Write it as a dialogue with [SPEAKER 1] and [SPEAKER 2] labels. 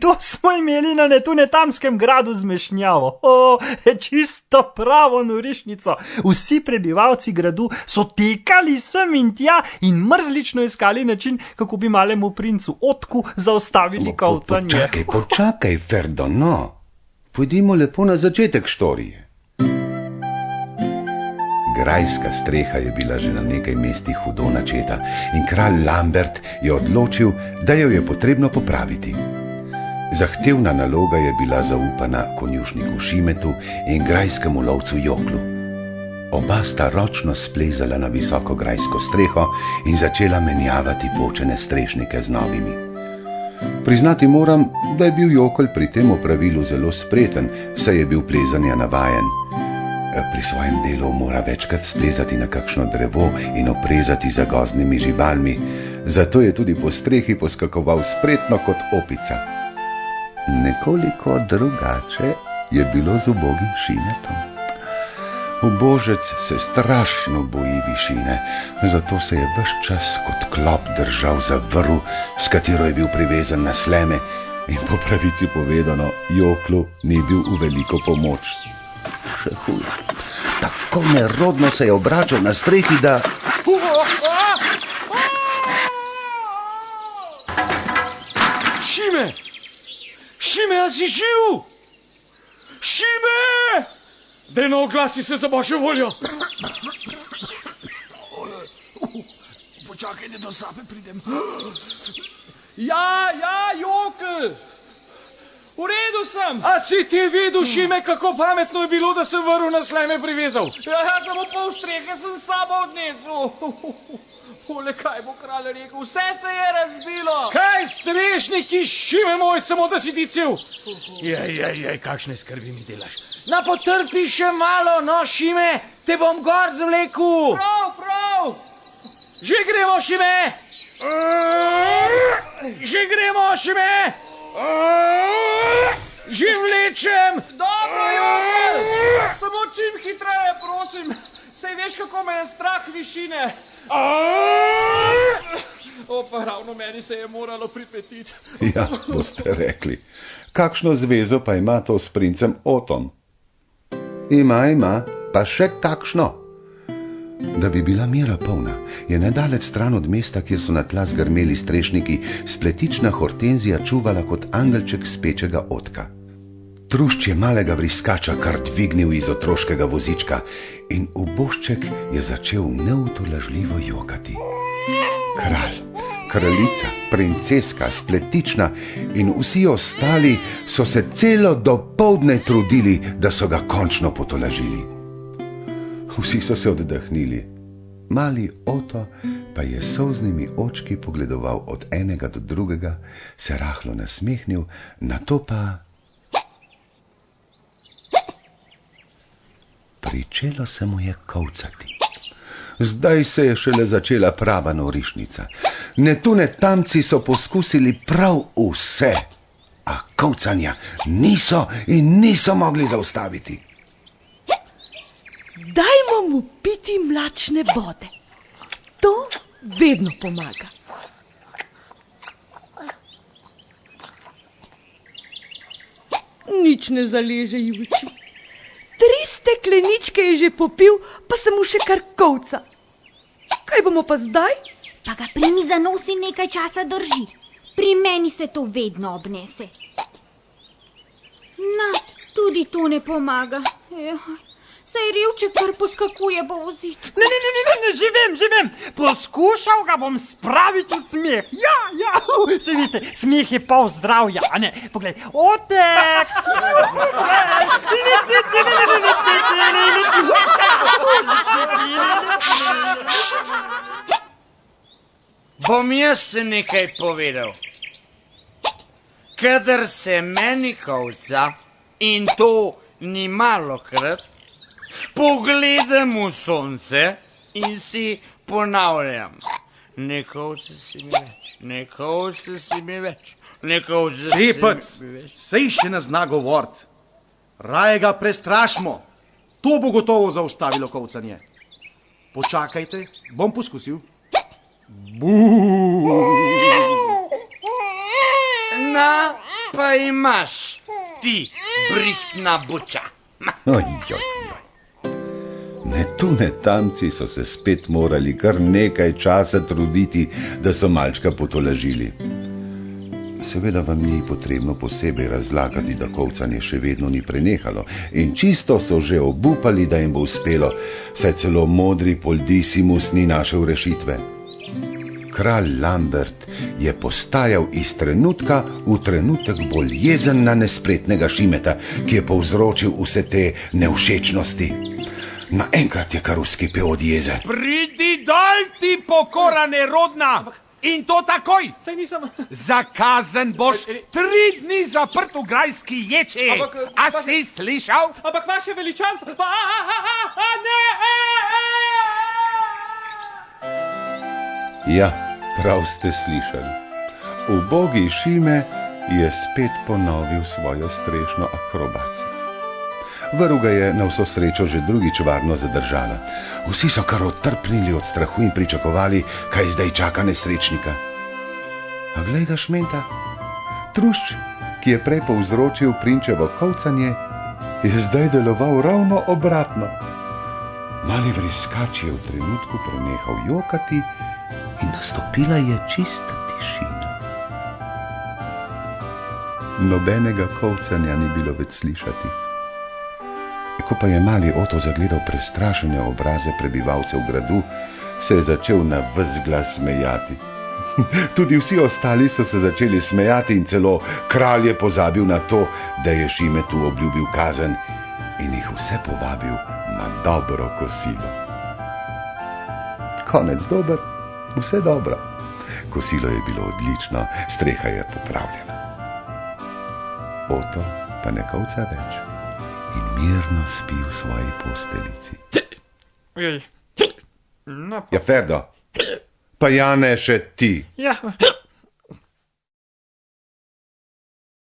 [SPEAKER 1] to smo imeli na Netamskem gradu zmešnjavo. Čisto pravo norišnico. Vsi prebivalci gradu so tekali sem in tja in mrzlično iskali način, kako bi malemu princu Otku zaustavili kovcanje.
[SPEAKER 2] Počakaj, Ferdo, no. Pojdimo lepo na začetek štorije. Grajska streha je bila že na nekaj mestih hudo načeta in kralj Lambert je odločil, da jo je potrebno popraviti. Zahtevna naloga je bila zaupana konjušniku Šimetu in grajskemu lovcu Joklu. Oba sta ročno splezala na visoko grajsko streho in začela menjavati počene strešnike z novimi. Priznati moram, da je bil Jokl pri tem opravilu zelo spreten, saj je bil plezanja navajen. Pri svojem delu mora večkrat splezati na kakšno drevo in oprezati za gozdnimi živalmi, zato je tudi po strehi poskakoval spretno kot opica. Nekoliko drugače je bilo z ubogim Šimetom. Ubožec se strašno boji višine, zato se je ves čas kot klop držal za vrv, s katero je bil privezan na sleme, in po pravici povedano, Joklu ni bil v veliko pomoč. Še huje. Tako nerodno se je obračal na strehi, da...
[SPEAKER 3] Šime! Šime, a si živ? Šime! Daj no, oglasi se za božjo voljo. Počakaj, da do sape pridem. Ja, Jokl! V redu sem. A si ti videl, Šime, kako pametno je bilo, da sem vrv na sleme privezal? Ja, samo pol strehe sem s sabo odnesel. Ole, kaj bo kralj rekel? Vse se je razbilo. Kaj strešniki, Šime moj, samo da si ti cel? Jej, kakšne skrbi mi delaš? Na potrpi še malo, no, Šime, te bom gor zvlekel. Prav. Že gremo, Šime. Že vlečem. Dobro, Jokl. Samo čim hitreje, prosim. Sej veš, kako me je strah višine. Pa ravno meni se je moralo pripetiti.
[SPEAKER 2] Ja, boste rekli. Kakšno zvezo pa ima to s princem Otom? Ima, pa še kakšno. Da bi bila mera polna, je nedaleč stran od mesta, kjer so na tla zgrmeli strešniki, spletična hortenzija čuvala kot angelček spečega Otka. Trušč je malega vriskača kar dvignil iz otroškega vozička in ubožček je začel neutolažljivo jokati. Kralj, kraljica, princeska, spletična in vsi ostali so se celo dopoldne trudili, da so ga končno potolažili. Vsi so se oddahnili. Mali Oto pa je s solznimi očki pogledoval od enega do drugega, se rahlo nasmehnil, nato pa... Pričelo se mu je kovcati. Zdaj se je šele začela prava norišnica. Netamci so poskusili prav vse, a kovcanja niso mogli zaustaviti.
[SPEAKER 4] Dajmo mu piti mlačne vode. To vedno pomaga. Nič ne zaleže, Julči. 3 stekleničke je že popil, pa se mu še kar kovca. Kaj bomo pa zdaj?
[SPEAKER 5] Pa ga primi za nos in nekaj časa drži. Pri meni se to vedno obnese. Na, tudi to ne pomaga. Saj revček kar poskakuje po vozičku.
[SPEAKER 1] Ne, živim. Poskušal ga bom spraviti v smeh. Ja, saj veste, smeh je pol zdravja, a ne? Poglej, Otek!
[SPEAKER 6] Bom jaz nekaj povedal. Kadar se meni kovca, in to ni malokrat, pogledam v sonce in si ponavljam. Ne kovce si mi več.
[SPEAKER 7] Slepec, sej še ne zna govorit. Raje ga prestrašmo. To bo gotovo zaustavilo kovcanje. Počakajte, bom poskusil.
[SPEAKER 6] Na, pa imaš, ti brihtna buča?
[SPEAKER 2] Ojoj. Ne tu, ne tamci so se spet morali kar nekaj časa truditi, da so malčka potolažili. Seveda vam ni potrebno posebej razlagati, da kolcanje še vedno ni prenehalo in čisto so že obupali, da jim bo uspelo, saj celo modri Poldissimus ni našel rešitve. Kralj Lambert je postajal iz trenutka v trenutek bolj jezen na nespretnega Šimeta, ki je povzročil vse te nevšečnosti. Naenkrat je kar vzkipel od jeze.
[SPEAKER 8] Pridi dol, ti pokora nerodna! In to takoj!
[SPEAKER 3] Saj nisem...
[SPEAKER 8] Za kazen boš 3 dni zaprt v grajski ječi! A si slišal?
[SPEAKER 3] Ampak vaše veličanstvo... Ne!
[SPEAKER 2] Ja, prav ste slišali. Ubogi Šime je spet ponovil svojo strešno akrobacijo. Vrv ga je na vso srečo že drugič varno zadržala. Vsi so kar otrpnili od strahu in pričakovali, kaj zdaj čaka nesrečnika. A glej ga šmenta, trušč, ki je prej povzročil prinčevo kolcanje, je zdaj deloval ravno obratno. Mali vriskač je v trenutku prenehal jokati in nastopila je čista tišina. Nobenega kolcanja ni bilo več slišati. Ko pa je mali Oto zagledal prestrašene obraze prebivalcev gradu, se je začel na ves glas smejati. Tudi vsi ostali so se začeli smejati in celo kralj je pozabil na to, da je Šimetu obljubil kazen in jih vse povabil na dobro kosilo. Konec dober, vse dobro. Kosilo je bilo odlično, streha je popravljena. Oto pa ne kolca več in mirno spi v svoji posteljici.
[SPEAKER 3] No,
[SPEAKER 2] Ja, Ferdo, pa Jane še ti.
[SPEAKER 3] ja,